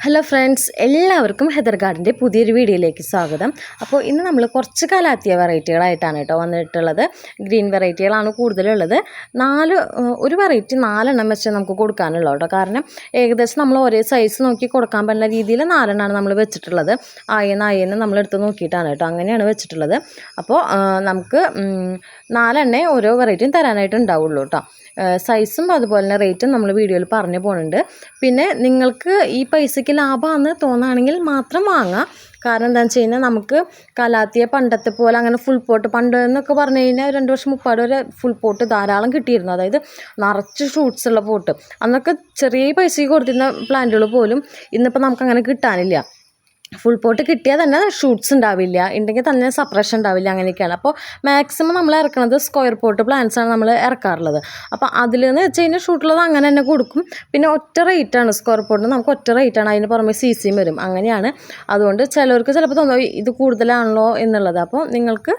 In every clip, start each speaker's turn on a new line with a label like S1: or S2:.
S1: Hello friends, എല്ലാവർക്കും Heather ഗാർഡൻ്റെ പുതിയൊരു വീഡിയോയിലേക്ക് സ്വാഗതം. അപ്പോൾ ഇന്ന് നമ്മൾ കുറച്ച് കലാത്തിയ വെറൈറ്റികളായിട്ടാണ് വന്നിട്ടുള്ളത്. ഗ്രീൻ വെറൈറ്റികളാണ് കൂടുതലുള്ളത്. ഒരു വെറൈറ്റി 4 വെച്ച് നമുക്ക് കൊടുക്കാനുള്ളൂ കാരണം ഏകദേശം നമ്മൾ ഒരേ സൈസ് നോക്കി കൊടുക്കാൻ പറ്റുന്ന രീതിയിൽ 4 നമ്മൾ വെച്ചിട്ടുള്ളത്. ആയെന്ന് നമ്മളെടുത്ത് നോക്കിയിട്ടാണ് അങ്ങനെയാണ് വെച്ചിട്ടുള്ളത്. അപ്പോൾ നമുക്ക് 4 ഓരോ വെറൈറ്റിയും തരാനായിട്ട് ഉണ്ടാവുള്ളൂ സൈസും അതുപോലെ തന്നെ റേറ്റും നമ്മൾ വീഡിയോയിൽ പറഞ്ഞു പോകുന്നുണ്ട്. പിന്നെ നിങ്ങൾക്ക് ഈ പൈസയ്ക്ക് ലാഭമാണെന്ന് തോന്നുകയാണെങ്കിൽ മാത്രം വാങ്ങാം. കാരണം എന്താണെന്ന് വെച്ച് കഴിഞ്ഞാൽ നമുക്ക് കലാത്തിയ പണ്ടത്തെ പോലെ അങ്ങനെ ഫുൾ പോട്ട് പണ്ട് എന്നൊക്കെ പറഞ്ഞു കഴിഞ്ഞാൽ 2 വർഷം മുപ്പാട് വരെ ഫുൾ പോട്ട് ധാരാളം കിട്ടിയിരുന്നു. അതായത് നിറച്ച് ഫ്രൂട്ട്സ് ഉള്ള പോട്ട്. അന്നൊക്കെ ചെറിയ പൈസയ്ക്ക് കൊടുത്തിരുന്ന പ്ലാന്റുകൾ പോലും ഇന്നിപ്പോൾ നമുക്കങ്ങനെ കിട്ടാനില്ല. ഫുൾ പോട്ട് കിട്ടിയാൽ തന്നെ ഷൂട്ട്സ് ഉണ്ടാവില്ല, ഉണ്ടെങ്കിൽ തന്നെ സെപ്പറേഷൻ ഉണ്ടാവില്ല, അങ്ങനെയൊക്കെയാണ്. അപ്പോൾ മാക്സിമം നമ്മൾ ഇറക്കുന്നത് സ്ക്വയർ പോട്ട് പ്ലാന്റ്സാണ് നമ്മൾ ഇറക്കാറുള്ളത്. അപ്പോൾ അതിലെന്ന് വെച്ച് കഴിഞ്ഞാൽ ഷൂട്ടുള്ളത് അങ്ങനെ തന്നെ കൊടുക്കും. പിന്നെ ഒറ്റ റേറ്റാണ് സ്ക്വയർ പോട്ടിന്, നമുക്ക് ഒറ്റ റേറ്റാണ്. അതിന് പുറമെ CCയും വരും, അങ്ങനെയാണ്. അതുകൊണ്ട് ചിലവർക്ക് ചിലപ്പോൾ തോന്നും ഇത് കൂടുതലാണല്ലോ എന്നുള്ളത്. അപ്പോൾ നിങ്ങൾക്ക്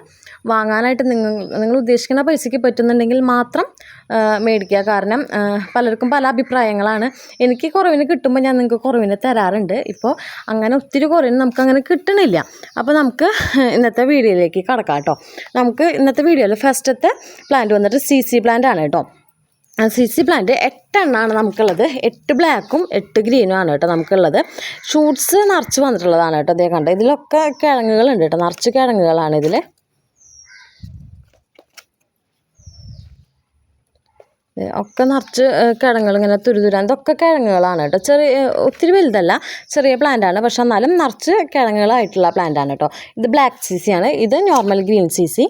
S1: വാങ്ങാനായിട്ട് നിങ്ങൾ ഉദ്ദേശിക്കുന്ന പൈസയ്ക്ക് പറ്റുന്നുണ്ടെങ്കിൽ മാത്രം മേടിക്കുക. കാരണം പലർക്കും പല അഭിപ്രായങ്ങളാണ്. എനിക്ക് കുറവിന് കിട്ടുമ്പോൾ ഞാൻ നിങ്ങൾക്ക് കുറവിന് തരാറുണ്ട്. ഇപ്പോൾ അങ്ങനെ ഒത്തിരി കുറവിന് നമുക്കങ്ങനെ കിട്ടണില്ല. അപ്പോൾ നമുക്ക് ഇന്നത്തെ വീഡിയോയിലേക്ക് കടക്കാം നമുക്ക് ഇന്നത്തെ വീഡിയോയിൽ ഫസ്റ്റത്തെ പ്ലാന്റ് വന്നിട്ട് CC പ്ലാന്റ് ആണ് CC പ്ലാന്റ് 8 നമുക്കുള്ളത്. 8 ബ്ലാക്കും 8 ഗ്രീനും ആണ് നമുക്കുള്ളത്. ഷൂട്ട്സ് നിറച്ച് വന്നിട്ടുള്ളതാണ് അതേ കണ്ടോ. ഇതിലൊക്കെ കിഴങ്ങുകളുണ്ട് നിറച്ച് കിഴങ്ങുകളാണ് ഇതിൽ. ഒക്കെ നിറച്ച് കിഴങ്ങുകൾ ഇങ്ങനെ തുരുതുരാൻ ഇതൊക്കെ കിഴങ്ങുകളാണ് ഒത്തിരി വലുതല്ല, ചെറിയ പ്ലാന്റാണ്. പക്ഷെ എന്നാലും നിറച്ച് കിഴങ്ങുകളായിട്ടുള്ള പ്ലാന്റാണ് ഇത് ബ്ലാക്ക് CC ആണ്, ഇത് നോർമൽ ഗ്രീൻ CC.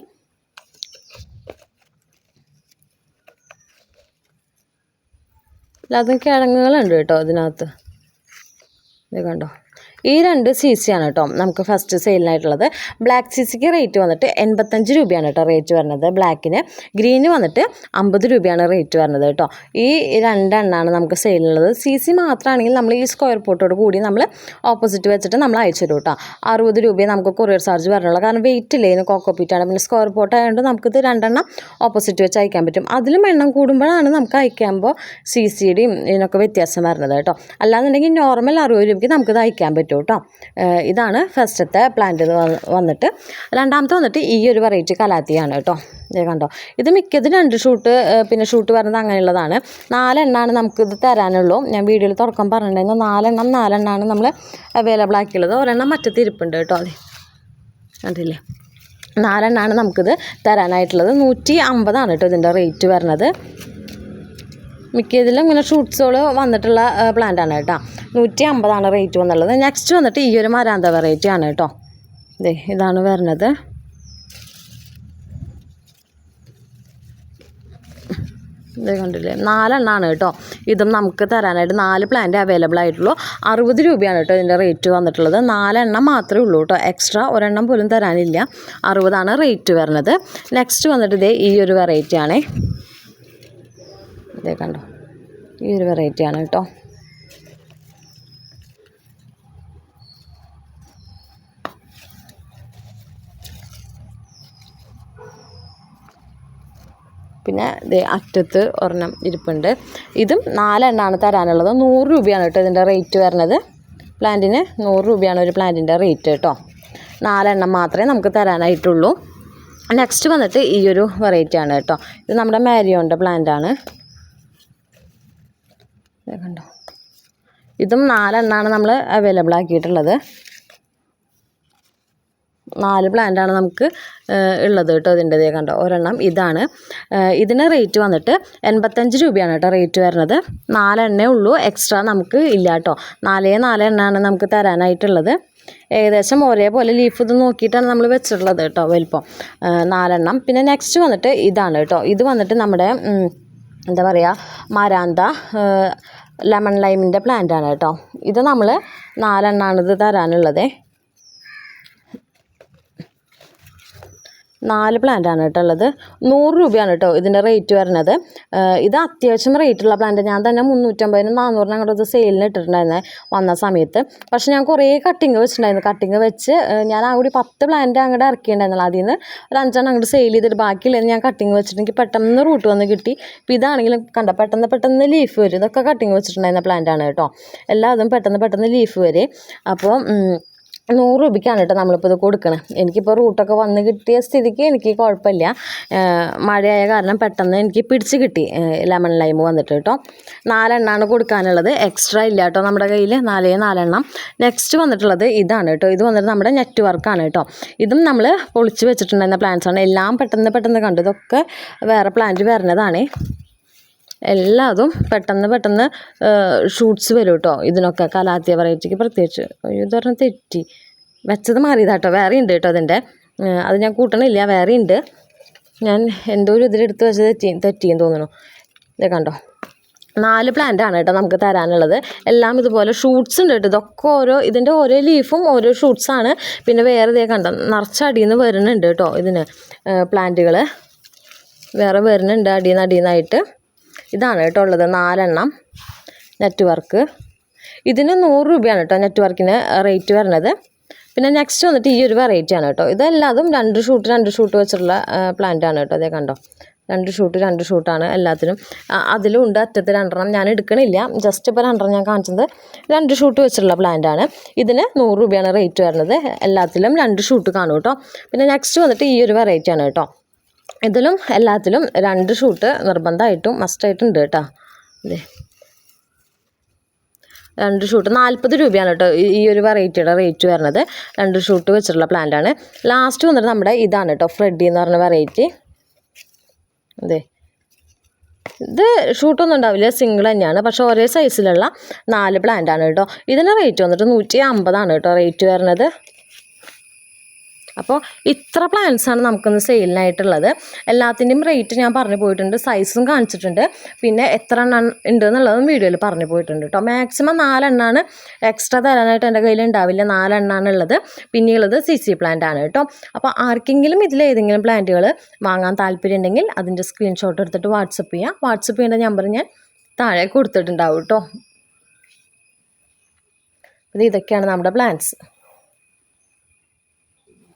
S1: അതും കിഴങ്ങുകളുണ്ട് ഇതിനകത്ത്. ഇത് കണ്ടോ. ഈ 2 CC ആണ് നമുക്ക് ഫസ്റ്റ് സെയിലിനായിട്ടുള്ളത്. ബ്ലാക്ക് CCക്ക് റേറ്റ് വന്നിട്ട് 85 രൂപയാണ് റേറ്റ് വരുന്നത് ബ്ലാക്കിന്. ഗ്രീന് വന്നിട്ട് 50 രൂപയാണ് റേറ്റ് വരുന്നത് ഈ 2 നമുക്ക് സെയിലുള്ളത്. CC മാത്രമാണെങ്കിൽ നമ്മൾ ഈ സ്ക്വയർ പോട്ടോട് കൂടി നമ്മൾ ഓപ്പോസിറ്റ് വെച്ചിട്ട് നമ്മൾ അയച്ചു തരും 60 രൂപയെ നമുക്ക് കൊറിയർ ചാർജ് വരണുള്ളൂ. കാരണം വെയിറ്റ് ഇല്ലേ, ഇതിന് കോക്കോപ്പീറ്റാണ്. പിന്നെ സ്ക്വയർ പോട്ട് ആയതുകൊണ്ട് നമുക്കിത് 2 ഓപ്പോസിറ്റ് വെച്ച് അയക്കാൻ പറ്റും. അതിലും എണ്ണം കൂടുമ്പോഴാണ് നമുക്ക് അയക്കുമ്പോൾ CCയുടെയും ഇതിനൊക്കെ വ്യത്യാസം വരുന്നത് അല്ലാന്നുണ്ടെങ്കിൽ നോർമൽ 60 രൂപയ്ക്ക് നമുക്കിത് അയക്കാൻ പറ്റും ഇതാണ് ഫസ്റ്റത്തെ പ്ലാന്റ് വന്നിട്ട്. രണ്ടാമത്തെ വന്നിട്ട് ഈ ഒരു വെറൈറ്റി കലാത്തിയാണ് ഇത് കണ്ടോ. ഇത് മിക്കതും 2 ഷൂട്ട് പിന്നെ ഷൂട്ട് വരുന്നത് അങ്ങനെയുള്ളതാണ്. 4 നമുക്കിത് തരാനുള്ളൂ. ഞാൻ വീഡിയോയിൽ തുടക്കം പറഞ്ഞിട്ടുണ്ടായിരുന്നു 4 നമ്മൾ അവൈലബിൾ ആക്കിയുള്ളത്. ഒരെണ്ണം മറ്റത്ത് ഇരിപ്പുണ്ട് അതെ കണ്ടില്ലേ. 4 നമുക്കിത് തരാനായിട്ടുള്ളത്. 150 ഇതിൻ്റെ റേറ്റ് വരുന്നത്. മിക്കതിലും ഇങ്ങനെ ഷൂട്ട്സുകൾ വന്നിട്ടുള്ള പ്ലാന്റാണ് 150 റേറ്റ് വന്നുള്ളത്. നെക്സ്റ്റ് വന്നിട്ട് ഈ ഒരു മരാന്ത വെറൈറ്റി ആണ് ഇതാണ് വരുന്നത്. ഇത് കണ്ടില്ലേ, 4 ഇതും നമുക്ക് തരാനായിട്ട് 4 പ്ലാന്റ് അവൈലബിൾ ആയിട്ടുള്ളൂ. 60 രൂപയാണ് ഇതിൻ്റെ റേറ്റ് വന്നിട്ടുള്ളത്. 4 മാത്രമേ ഉള്ളൂ എക്സ്ട്രാ ഒരെണ്ണം പോലും തരാനില്ല. 60 റേറ്റ് വരുന്നത്. നെക്സ്റ്റ് വന്നിട്ട് ഈ ഒരു വെറൈറ്റി ആണ്. ഇതേ കണ്ടോ, ഈ ഒരു വെറൈറ്റി ആണ് പിന്നെ അറ്റത്ത് ഒരെണ്ണം ഇരിപ്പുണ്ട്. ഇതും 4 തരാനുള്ളത്. 100 രൂപയാണ് ഇതിൻ്റെ റേറ്റ് വരുന്നത്. പ്ലാന്റിന് 100 രൂപയാണ് ഒരു പ്ലാന്റിൻ്റെ റേറ്റ് 4 മാത്രമേ നമുക്ക് തരാനായിട്ടുള്ളൂ. നെക്സ്റ്റ് വന്നിട്ട് ഈ ഒരു വെറൈറ്റി ആണ് ഇത് നമ്മുടെ മാരിയോൻ്റെ പ്ലാന്റാണ്. കണ്ടോ, ഇതും 4 നമ്മൾ അവൈലബിൾ ആക്കിയിട്ടുള്ളത്. 4 പ്ലാന്റാണ് നമുക്ക് ഉള്ളത് ഇതിൻ്റെ. കണ്ടോ, ഒരെണ്ണം ഇതാണ്. ഇതിന് റേറ്റ് വന്നിട്ട് 85 രൂപയാണ് റേറ്റ് വരുന്നത്. 4 ഉള്ളൂ, എക്സ്ട്രാ നമുക്ക് ഇല്ല 4 നമുക്ക് തരാനായിട്ടുള്ളത്. ഏകദേശം ഒരേപോലെ ലീഫ് ഇത് നോക്കിയിട്ടാണ് നമ്മൾ വെച്ചിട്ടുള്ളത് വലിപ്പം 4. പിന്നെ നെക്സ്റ്റ് വന്നിട്ട് ഇതാണ് ഇത് വന്നിട്ട് നമ്മുടെ എന്താ പറയുക, മരാന്ത ലെമൺ ലൈമിൻ്റെ പ്ലാന്റാണ് ഇത് നമ്മൾ 4 ഇത് തരാനുള്ളത്. 4 പ്ലാന്റാണ് കേട്ടോ ഉള്ളത്. 100 രൂപയാണ് കേട്ടോ ഇതിൻ്റെ റേറ്റ് വരുന്നത്. ഇത് അത്യാവശ്യം റേറ്റുള്ള പ്ലാന്റ്. ഞാൻ തന്നെ 350-നും 400-നും അങ്ങോട്ട് സെയിലിന് ഇട്ടിട്ടുണ്ടായിരുന്നേ വന്ന സമയത്ത്. പക്ഷെ ഞാൻ കുറേ കട്ടിങ് വെച്ചിട്ടുണ്ടായിരുന്നു. കട്ടിങ് വെച്ച് ഞാൻ ആ കൂടി 10 പ്ലാന്റ് അങ്ങോട്ട് ഇറക്കിയിട്ടുണ്ടായിരുന്നുള്ളൂ. അതിൽ നിന്ന് ഒരു 5 അങ്ങോട്ട് സെയിൽ ചെയ്തിട്ട് ബാക്കിയുള്ളത് ഞാൻ കട്ടിങ് വെച്ചിട്ട് എനിക്ക് പെട്ടെന്ന് റൂട്ട് വന്ന് കിട്ടി. ഇപ്പോൾ ഇതാണെങ്കിലും കണ്ട പെട്ടെന്ന് ലീഫ് വരും. ഇതൊക്കെ കട്ടിങ് വെച്ചിട്ടുണ്ടായിരുന്ന പ്ലാന്റാണ് കേട്ടോ. എല്ലാതും പെട്ടെന്ന് ലീഫ് വരും. അപ്പോൾ 100 രൂപയ്ക്കാണ് കേട്ടോ നമ്മളിപ്പോൾ ഇത് കൊടുക്കണം. എനിക്കിപ്പോൾ റൂട്ടൊക്കെ വന്ന് കിട്ടിയ സ്ഥിതിക്ക് എനിക്ക് കുഴപ്പമില്ല. മഴയായ കാരണം പെട്ടെന്ന് എനിക്ക് പിടിച്ച് കിട്ടി ലെമൺ ലൈം വന്നിട്ട് കേട്ടോ. 4 എണ്ണമാണ് കൊടുക്കാനുള്ളത്. എക്സ്ട്രാ ഇല്ല കേട്ടോ നമ്മുടെ കയ്യിൽ. 4 എണ്ണം. നെക്സ്റ്റ് വന്നിട്ടുള്ളത് ഇതാണ് കേട്ടോ. ഇത് വന്നിട്ട് നമ്മുടെ നെറ്റ് വർക്കാണ് കേട്ടോ. ഇതും നമ്മൾ പൊളിച്ച് വെച്ചിട്ടുണ്ടായിരുന്ന പ്ലാന്റ്സാണ്. എല്ലാം പെട്ടെന്ന് കണ്ടു. ഇതൊക്കെ വേറെ പ്ലാന്റ് വരുന്നതാണ്. എല്ലാതും പെട്ടെന്ന് ഷൂട്ട്സ് വരും കേട്ടോ. ഇതിനൊക്കെ കലാത്തിയ വെറൈറ്റിക്ക് പ്രത്യേകിച്ച്. ഇത് പറഞ്ഞാൽ തെറ്റി വെച്ചത് മാറിയതാട്ടോ. വേറെ ഉണ്ട് കേട്ടോ അതിൻ്റെ. അത് ഞാൻ കൂട്ടണില്ല, വേറെ ഉണ്ട്. ഞാൻ എന്തോ ഒരു ഇതിലെടുത്ത് വെച്ചത് തെറ്റിയെന്ന് തോന്നുന്നു. ഇത് കണ്ടോ, 4 പ്ലാന്റാണ് കേട്ടോ നമുക്ക് തരാനുള്ളത്. എല്ലാം ഇതുപോലെ ഷൂട്ട്സ് ഉണ്ട് കേട്ടോ. ഇതൊക്കെ ഇതിൻ്റെ ഓരോ ലീഫും ഓരോ ഷൂട്ട്സാണ്. പിന്നെ വേറെ ഇതേ കണ്ടോ നിറച്ചടിയിൽ നിന്ന് വരുന്നുണ്ട് കേട്ടോ. ഇതിന് പ്ലാന്റുകൾ വേറെ വരുന്നുണ്ട് അടിയിൽ നിന്നായിട്ട്. ഇതാണ് കേട്ടോ ഉള്ളത് 4 എണ്ണം നെറ്റ് വർക്ക്. ഇതിന് 100 രൂപയാണ് കേട്ടോ നെറ്റ് വർക്കിന് റേറ്റ് വരുന്നത്. പിന്നെ നെക്സ്റ്റ് വന്നിട്ട് ഈ ഒരു വെറൈറ്റിയാണ് കേട്ടോ. ഇതെല്ലാതും 2 ഷൂട്ട് വെച്ചിട്ടുള്ള പ്ലാന്റാണ് കേട്ടോ. അതേ കണ്ടോ, 2 ഷൂട്ടാണ് എല്ലാത്തിനും. അതിലും ഉണ്ട് അറ്റത്ത് 2 എണ്ണം. ഞാൻ എടുക്കണില്ല, ജസ്റ്റ് ഇപ്പോൾ 2 എണ്ണം ഞാൻ കാണിച്ചത്. 2 ഷൂട്ട് വെച്ചിട്ടുള്ള പ്ലാന്റാണ്. ഇതിന് 100 രൂപയാണ് റേറ്റ് വരുന്നത്. എല്ലാത്തിലും 2 ഷൂട്ട് കാണും കേട്ടോ. പിന്നെ നെക്സ്റ്റ് വന്നിട്ട് ഈ ഒരു വെറൈറ്റിയാണ് കേട്ടോ. ഇതിലും എല്ലാത്തിലും 2 ഷൂട്ട് നിർബന്ധമായിട്ടും മസ്റ്റായിട്ടുണ്ട് കേട്ടോ. അതെ, 2 ഷൂട്ട് 40 രൂപയാണ് കേട്ടോ ഈ ഒരു വെറൈറ്റിയുടെ റേറ്റ് വരുന്നത്. 2 ഷൂട്ട് വെച്ചിട്ടുള്ള പ്ലാന്റാണ്. ലാസ്റ്റ് വന്നിട്ട് നമ്മുടെ ഇതാണ് കേട്ടോ, ഫ്രെഡി എന്ന് പറഞ്ഞ വെറൈറ്റി. അതെ, ഇത് ഷൂട്ടൊന്നും ഉണ്ടാവില്ല, സിംഗിൾ തന്നെയാണ്. പക്ഷേ ഒരേ സൈസിലുള്ള 4 പ്ലാന്റാണ് കേട്ടോ. ഇതിന് റേറ്റ് വന്നിട്ട് 150 കേട്ടോ റേറ്റ് വരുന്നത്. അപ്പോൾ ഇത്ര പ്ലാന്റ്സാണ് നമുക്കൊന്ന് സെയിലിനായിട്ടുള്ളത്. എല്ലാത്തിൻ്റെയും റേറ്റ് ഞാൻ പറഞ്ഞു പോയിട്ടുണ്ട്, സൈസും കാണിച്ചിട്ടുണ്ട്. പിന്നെ എത്ര എണ്ണം ഉണ്ട് എന്നുള്ളതും വീഡിയോയിൽ പറഞ്ഞു പോയിട്ടുണ്ട് കേട്ടോ. മാക്സിമം 4 എണ്ണമാണ് എക്സ്ട്രാ തരാനായിട്ട് എൻ്റെ കയ്യിൽ ഉണ്ടാവില്ല. 4 എണ്ണമാണ് ഉള്ളത്. പിന്നെയുള്ളത് CC പ്ലാന്റ് ആണ് കേട്ടോ. അപ്പോൾ ആർക്കെങ്കിലും ഇതിലേതെങ്കിലും പ്ലാന്റുകൾ വാങ്ങാൻ താല്പര്യം ഉണ്ടെങ്കിൽ അതിൻ്റെ സ്ക്രീൻഷോട്ട് എടുത്തിട്ട് വാട്സപ്പ് ചെയ്യാം. വാട്സപ്പ് ചെയ്യേണ്ട നമ്പർ ഞാൻ താഴെ കൊടുത്തിട്ടുണ്ടാവും കേട്ടോ. ഇതൊക്കെയാണ് നമ്മുടെ പ്ലാന്റ്സ്.